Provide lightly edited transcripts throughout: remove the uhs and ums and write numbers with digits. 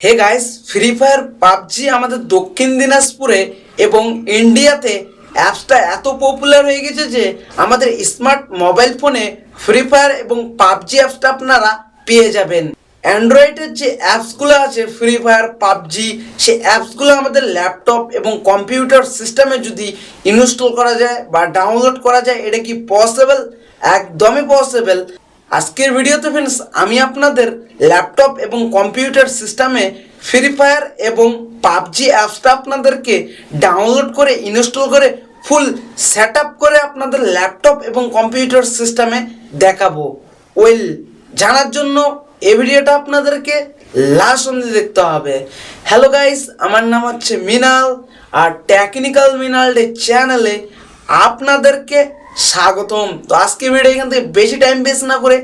হে guys, Free Fire PUBG আমাদের দক্ষিণ দিনাজপুরে এবং ইন্ডিয়াতে অ্যাপসটা এত পপুলার হয়ে গেছে যে আমাদের স্মার্ট মোবাইল ফোনে ফ্রি ফায়ার এবং পাবজি অ্যাপসটা আপনারা পেয়ে যাবেন। অ্যান্ড্রয়েডের যে অ্যাপসগুলো আছে ফ্রি ফায়ার পাবজি, সেই অ্যাপসগুলো আমাদের ল্যাপটপ এবং কম্পিউটার সিস্টেমে যদি ইনস্টল করা যায় বা ডাউনলোড করা যায়, এটা কি পসিবল? একদমই পসিবল। আজকের ভিডিওতে ফ্রেন্ডস আমি আপনাদের ল্যাপটপ এবং কম্পিউটার সিস্টেমে ফ্রি ফায়ার এবং পাবজি অ্যাপসটা আপনাদেরকে ডাউনলোড করে ইনস্টল করে ফুল সেট আপ করে আপনাদের ল্যাপটপ এবং কম্পিউটার সিস্টেমে দেখাবো। জানার জন্য এই ভিডিওটা আপনাদেরকে লাস্ট অবধি দেখতে হবে। হ্যালো গাইস, আমার নাম হচ্ছে মিনাল আর টেকনিক্যাল মিনাল ডে চ্যানেলে আপনাদেরকে স্বাগতম। তো আজকে ভিডিও এখান থেকে বেশি টাইম বেস্ট না করে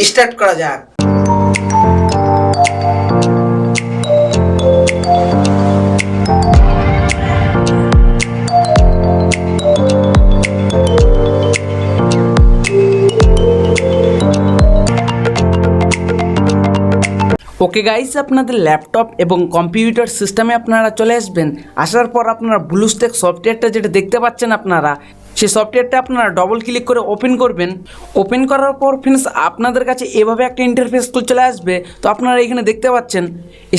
স্টার্ট করা যাক। ওকে গাইস, আপনাদের ল্যাপটপ এবং কম্পিউটার সিস্টেমে আপনারা চলে আসবেন। আসার পর আপনারা ব্লুস্টেক সফটওয়্যারটা যেটা দেখতে পাচ্ছেন আপনারা, সেই সফটওয়্যারটা আপনারা ডবল ক্লিক করে ওপেন করবেন। ওপেন করার পর ফ্রেন্ডস আপনাদের কাছে এভাবে একটা ইন্টারফেস চলে আসবে। তো আপনারা এখানে দেখতে পাচ্ছেন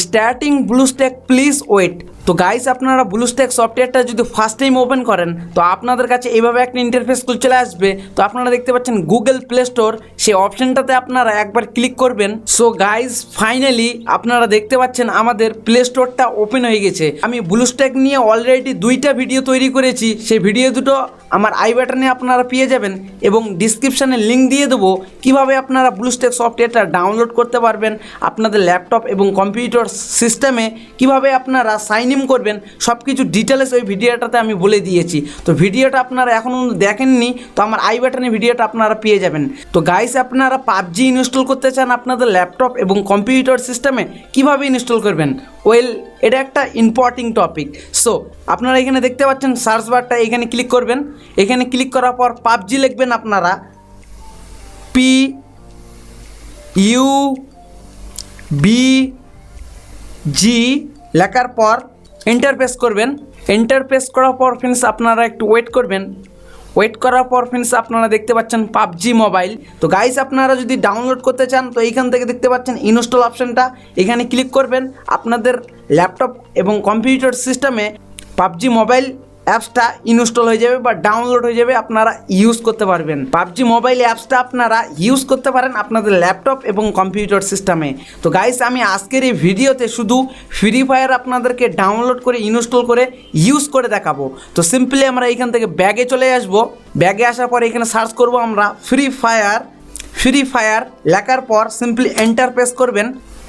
স্টার্টিং ব্লুস্টেক প্লিজ ওয়েট। তো গাইস, আপনারা ব্লুস্টেক সফটওয়্যারটা যদি ফার্স্ট টাইম ওপেন করেন তো আপনাদের কাছে এইভাবে একটা ইন্টারফেস চলে আসবে। তো আপনারা দেখতে পাচ্ছেন গুগল প্লে স্টোর, সেই অপশনটাতে আপনারা একবার ক্লিক করবেন। সো গাইস, ফাইনালি আপনারা দেখতে পাচ্ছেন আমাদের প্লে স্টোরটা ওপেন হয়ে গেছে। আমি ব্লুস্টেক নিয়ে অলরেডি 2টা ভিডিও তৈরি করেছি, সেই ভিডিও দুটো আমার আই বাটনে আপনারা পেয়ে যাবেন এবং ডিসক্রিপশানে লিঙ্ক দিয়ে দেবো কীভাবে আপনারা ব্লুস্টেক সফটওয়্যারটা ডাউনলোড করতে পারবেন আপনাদের ল্যাপটপ এবং কম্পিউটার সিস্টেমে, কিভাবে আপনারা সাইন ইন করবেন, সব কিছু ডিটেলস ওই ভিডিওটাতে আমি বলে দিয়েছি। তো ভিডিওটা আপনারা এখনও দেখেননি তো আমার আই বাটনে ভিডিওটা আপনারা পেয়ে যাবেন। তো গাইস, আপনারা পাবজি ইনস্টল করতে চান আপনাদের ল্যাপটপ এবং কম্পিউটার সিস্টেমে, কিভাবে ইনস্টল করবেন? এটা একটা ইম্পর্টেন্ট টপিক। সো আপনারা এখানে দেখতে পাচ্ছেন সার্চ বারটা, এখানে ক্লিক করবেন। এখানে ক্লিক করার পর পাবজি লিখবেন আপনারা, PUBG লেখার পর এন্টার প্রেস করবেন। এন্টার প্রেস করার পর ফ্রেন্ডস আপনারা একটু ওয়েট করবেন। ওয়েট করার পর ফ্রেন্ডস আপনারা দেখতে পাচ্ছেন পাবজি মোবাইল। তো গাইস, আপনারা যদি ডাউনলোড করতে চান তো এইখান থেকে দেখতে পাচ্ছেন ইনস্টল অপশানটা, এখানে ক্লিক করবেন। আপনাদের ল্যাপটপ এবং কম্পিউটার সিস্টেমে পাবজি মোবাইল অ্যাপসটা ইনস্টল হয়ে যাবে বা ডাউনলোড হয়ে যাবে, আপনারা ইউজ করতে পারবেন। পাবজি মোবাইল অ্যাপসটা আপনারা ইউজ করতে পারেন আপনাদের ল্যাপটপ এবং কম্পিউটার সিস্টেমে। তো গাইস, আমি আজকের এই ভিডিওতে শুধু ফ্রি ফায়ার আপনাদেরকে ডাউনলোড করে ইনস্টল করে ইউজ করে দেখাবো। তো সিম্পলি আমরা এইখান থেকে ব্যাগে চলে আসবো। ব্যাগে আসার পর এখানে সার্চ করব আমরা ফ্রি ফায়ার লেখার পর সিম্পলি এন্টার প্রেস করবেন।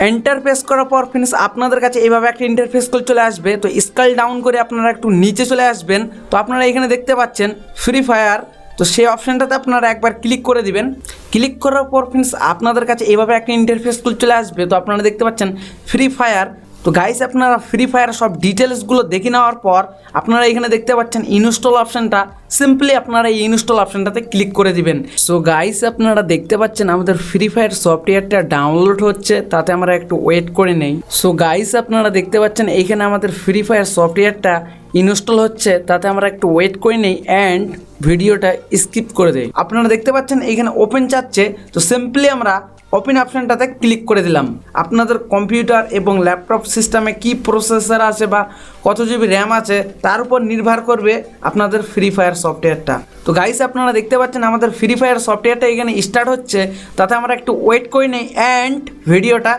এন্টার প্রেস করার পর ফ্রেন্ডস আপনাদের কাছে এইভাবে একটা ইন্টারফেস চলে আসবে। তো স্কেল ডাউন করে আপনারা একটু নিচে চলে আসবেন। তো আপনারা এখানে দেখতে পাচ্ছেন ফ্রি ফায়ার, তো সেই অপশানটাতে আপনারা একবার ক্লিক করে দিবেন। ক্লিক করার পর ফ্রেন্ডস আপনাদের কাছে এইভাবে একটা ইন্টারফেস চলে আসবে। তো আপনারা দেখতে পাচ্ছেন ফ্রি ফায়ার। তো গাইস, আপনারা ফ্রি ফায়ার সব ডিটেলসগুলো দেখে নেওয়ার পর আপনারা এখানে দেখতে পাচ্ছেন ইনস্টল অপশানটা, সিম্পলি আপনারা এই ইনস্টল অপশানটাতে ক্লিক করে দিবেন। সো গাইস, আপনারা দেখতে পাচ্ছেন আমাদের ফ্রি ফায়ার সফটওয়্যারটা ডাউনলোড হচ্ছে, তাতে আমরা একটু ওয়েট করে নেই। সো গাইস, আপনারা দেখতে পাচ্ছেন এইখানে আমাদের ফ্রি ফায়ার সফটওয়্যারটা ইনস্টল হচ্ছে, তাতে আমরা একটু ওয়েট করে নেই অ্যান্ড ভিডিওটা স্কিপ করে দেই। আপনারা দেখতে পাচ্ছেন এইখানে ওপেন চাচ্ছে। তো সিম্পলি আমরা ওপেন অপশানটাতে ক্লিক করে দিলাম। আপনাদের কম্পিউটার এবং ল্যাপটপ সিস্টেমে কি প্রসেসর আছে বা কত জিবি র্যাম আছে তার উপর নির্ভর করবে আপনাদের ফ্রি ফায়ার সফটওয়্যারটা। তো গাইস, আপনারা দেখতে পাচ্ছেন আমাদের ফ্রি ফায়ার সফটওয়্যারটা এখানে স্টার্ট হচ্ছে, তাতে আমরা একটু ওয়েট করে নেই অ্যান্ড ভিডিওটা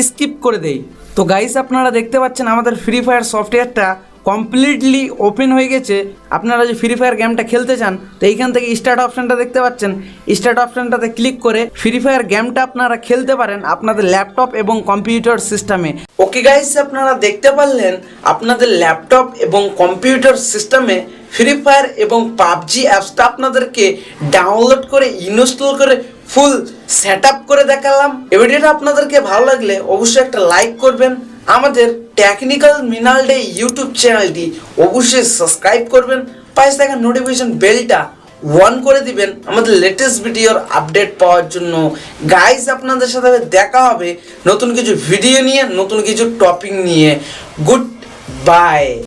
স্কিপ করে দেই। তো গাইস, আপনারা দেখতে পাচ্ছেন আমাদের ফ্রি ফায়ার সফটওয়্যারটা কমপ্লিটলি ওপেন হয়ে গেছে। আপনারা যে ফ্রি ফায়ার গেমটা খেলতে চান তো এইখান থেকে স্টার্ট অপশানটা দেখতে পাচ্ছেন, স্টার্ট অপশানটাতে ক্লিক করে ফ্রি ফায়ার গেমটা আপনারা খেলতে পারেন আপনাদের ল্যাপটপ এবং কম্পিউটার সিস্টেমে। ওকে গাইস, আপনারা দেখতে পারলেন আপনাদের ল্যাপটপ এবং কম্পিউটার সিস্টেমে ফ্রি ফায়ার এবং পাবজি অ্যাপসটা আপনাদেরকে ডাউনলোড করে ইনস্টল করে ফুল সেট আপ করে দেখালাম। এই ভিডিওটা আপনাদেরকে ভালো লাগলে অবশ্যই একটা লাইক করবেন। আমাদের টেকনিক্যাল মিনাল ডে ইউটিউব চ্যানেলটি অবশ্যই সাবস্ক্রাইব করবেন। পাশে থাকা নোটিফিকেশন বেলটা অন করে দিবেন আমাদের লেটেস্ট ভিডিওর আপডেট পাওয়ার জন্য। গাইস আপনাদের সাথে দেখা হবে নতুন কিছু ভিডিও নিয়ে, নতুন কিছু টপিক নিয়ে। Good bye.